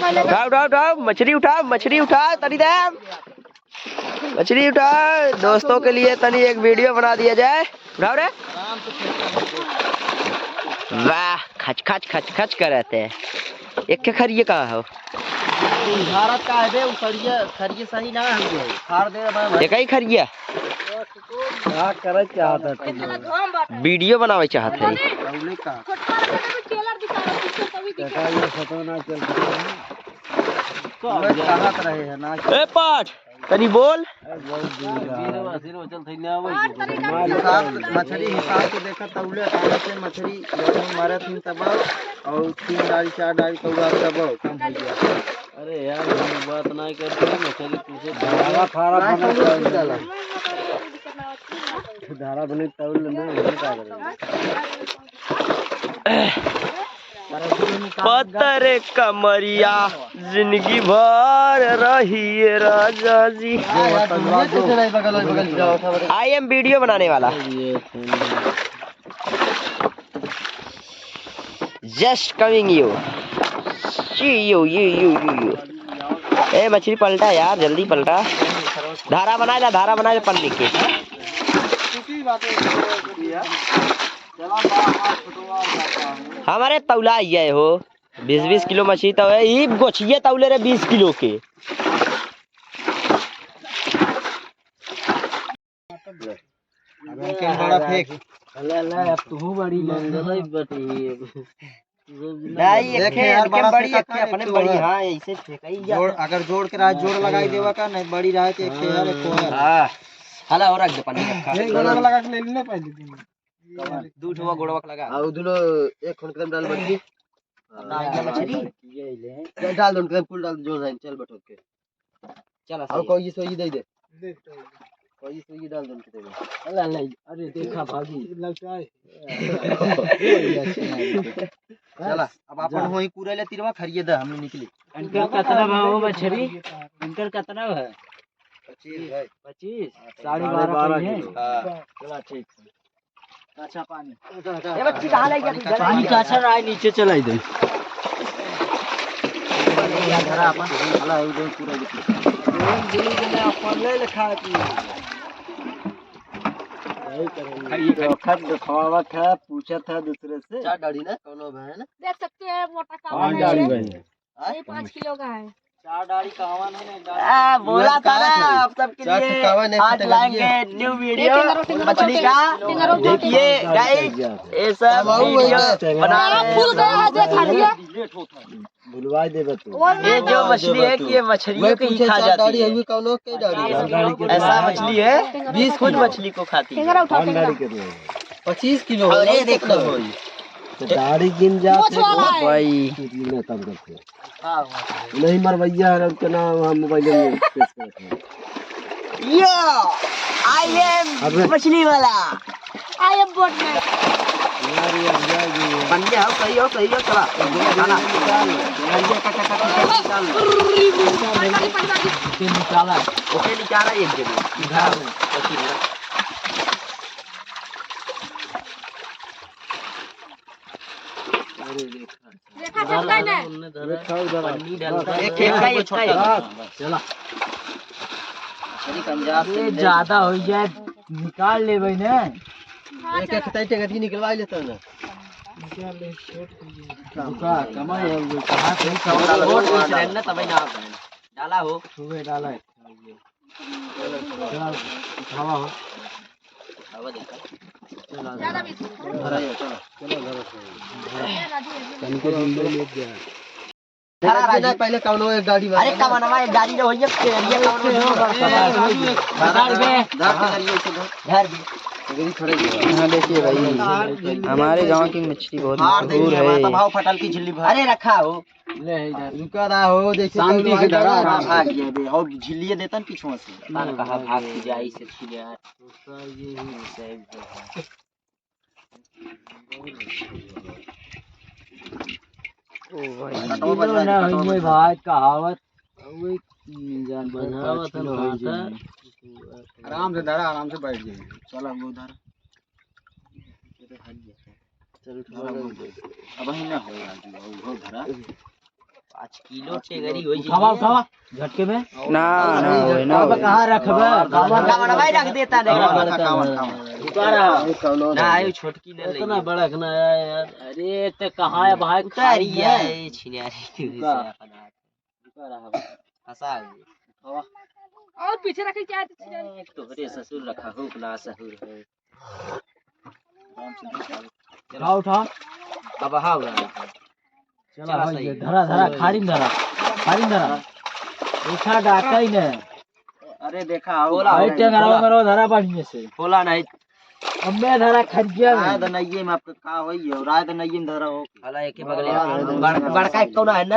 उठाओ उठाओ उठाओ मछली उठाओ तनी दे मछली उठाओ। दोस्तों के लिए तनी एक वीडियो बना दिया जाए। उठाओ रे। वाह खच खच खच खच कर रहते हैं। एक के खरिए कहाँ हो? भारत का है बे खरिए सही ना है खार दे मैं एक ही खरिया क्या करे चाहता है वीडियो बनावे चाहते हैं। पहले का बेटा ये फोटो ना चल तो चाहत रहे है ना ए पाठ तनी बोल। मछली हिसाब से देखा तौले खाने से मछली मारे थी तब और 3 डाली 4 डाली कौआ तब कम हो गया। अरे यार बात नहीं करते मछली पूछे धारा बने तौल ना पत्थर कमरिया जिंदगी भर रही राजा जी। आई एम वीडियो बनाने वाला। Just coming you U A मछली पलटा यार जल्दी पलटा। धारा बना ले पल्ली के। हमारे तौला ये हो 20-20 किलो मछली तो है ही गोछिए तौले रे 20 किलो के। बड़ा फेंक ले अब तू बड़ी मंगलई बटी नहीं एक बड़ी अपने बड़ी हां ऐसे फेंकई जोड़ अगर जोड़ के रहा जोड़ लगाई देवा का नहीं बड़ी रहा तो एक यार एक हां हला और रख दे पानी रखा एक गोड़ा लगा के ले लेने पहले दू ठो गोड़वा लगा और दोनों एक खून कदम डाल बड़ी ना ये मछली ये ले डाल दो कदम फुल डाल जोड़ चल बैठो के चल और कोई सोई दे दे कोई सोई डाल दो के अल्लाह अल्लाह अरे देखा भागी लगता है चला अब अपन वही पूरा ले तिरवा खरिए द हमने निकली इनका कितना भाव है मछली? इनका कितना है? 25 है 25 12.5 है। हां चला ठीक है। अच्छा पानी ए बच्ची कहां ले गया पानी का अच्छा रहा नीचे चलाई दे या धरा अपन हला एकदम पूरा दिखी दिल्ली में अपन ले खा पी खत दिखावा था पूछा था दूसरे से 4 डाली ना कोनो है ना देख सकते हैं मोटा कावा 5 डाली भाई है 5 किलो का है। 4 डाली कावन है बोला था ना आप सबके लिए आज लाएंगे न्यू वीडियो मछली का। देखिए गाइस ये सब वीडियो बना फूल गया है देखा लिए बुलवाई देबे तू। ये जो मछली है कि ये मछलियों को ही खा जाती है। कोनो के डाली ऐसा मछली है 20 खुद मछली को खाती है। 25 किलो और ये देखो तो दाढ़ी गिन जाते भाई कितने कम करते नहीं मरवैया है उसका नाम हम मोबाइल में पेश करते हैं। यो आई एम मछली वाला आई एम बोटमैन बंदे हो सही हो चला खाना निकाला ओके निकाला एक जगह देखा सकता है ना चला ज्यादा हो जाए निकाल ले भाई ने एक एक खताई टेगती निकलवा लेता ना का कमाई है वो कहां से ना तब ना डाला हो सुबह डाला है चला हवा हो हवा देखा ज्यादा भी चलो तनिको जिंदे ले गया धरा पहले कौनो एक गाड़ी अरे कमनवा एक गाड़ी रहो ये केरिया कौनो घर भी हां देखिए भाई हमारे गांव की मछली बहुत मशहूर है। भाव फटल की झिल्ली अरे रखा हो ले इधर रुका रहा हो देखिए शांति से धरा भाग गया बे और झिल्ली देता न पीछे से मैंने कहा भाग की जाए से छिले यार ओ भाई किलो ना होइए भाई कहावत ओए जान बनावत है आराम से धरा आराम से बैठ जाइए चलो वो धर चलो अब ही ना होएगा वो धरा 5 किलो टेगरी होई जी खावा खावा झटके में ना ना होय ना अब कहां रखबे कावन भाई रख देता नहीं उतारा ना आयो छोटकी ले ले इतना बड़ा खना है यार अरे ते कहां है भाई उतारी है छिनारी से अपना फंसा गई और पीछे रखे क्या है? तोहरे ससुर रखा हो ना ससुर है उठा उठा अब हाउ रहा चला भाई धरा धरा खारी धरा उठा डाका ही ने अरे देखा बोला भाई टेंगरा करो धरा बढ़िया से बोला नहीं अम्मे धरा खरिया आए तो नहीं में आपका का होई है और आए तो नहीं में धरा हो हला एक बगल बड़का कौन है ना